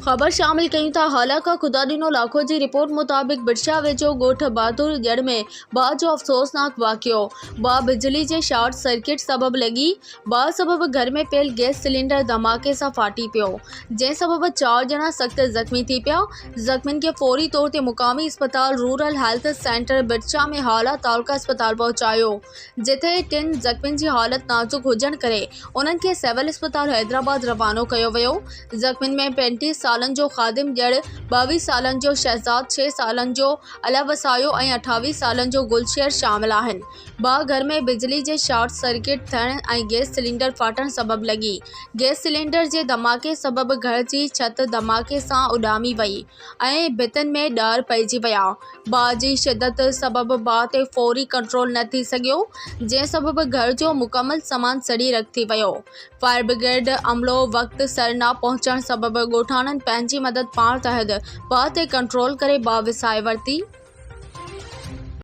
ख़बर शामिल कयूं था। हालांकि खुदा ॾिनो लाखो जी रिपोर्ट मुताबिक़ बिरशा वेझो ॻोठ बहादुर जड़ में बाहि जो अफ़सोसनाक वाक़ियो। बाहि बिजली जे शॉर्ट सर्किट सबबि लॻी। बाहि सबबि घर में पियल गैस सिलेंडर धमाके सां फाटी पियो, जंहिं सबबि 4 ॼणा सख़्त ज़ख़्मी थी पिया। ज़ख़्मियुनि खे फौरी तौर ते मुक़ामी अस्पताल रूरल हेल्थ सेंटर बिरशा में हाला तालुका अस्पताल पहुचायो, जिथे 3 ज़ख़्मियुनि जी हालत नाज़ुक हुजण करे उन्हनि खे सिविल अस्पताल हैदराबाद रवानो कयो वियो। ज़ख़्मियुनि में 35 सालनि जो ख़ादिम जड़, 22 सालनि जो शहज़ाद, 6 सालनि जो अला वसायो ऐं 28 सालनि जो गुलशेर शामिल आहिनि। बाहि घर में बिजली जे शॉर्ट सर्किट थियण ऐं गैस सिलेंडर फाटण सबबि लॻी। गैस सिलेंडर जे धमाके सबबि घर जी छत धमाके सां उॾामी वई ऐं भितनि में ॾार पइजी विया। बाहि जी शिदत सबबि बाहि ते फौरी कंट्रोल न थी सघियो, जंहिं सबबि घर जो मुकमल सामान सड़ी रख थी वियो। फायर ब्रिगेड अमलो वक़्त सर न पहुचण सबबि ॻोठाणनि पंहिंजी मदद पाण तहत बाहि ते कंट्रोल करे बाहि विसाए वरिती।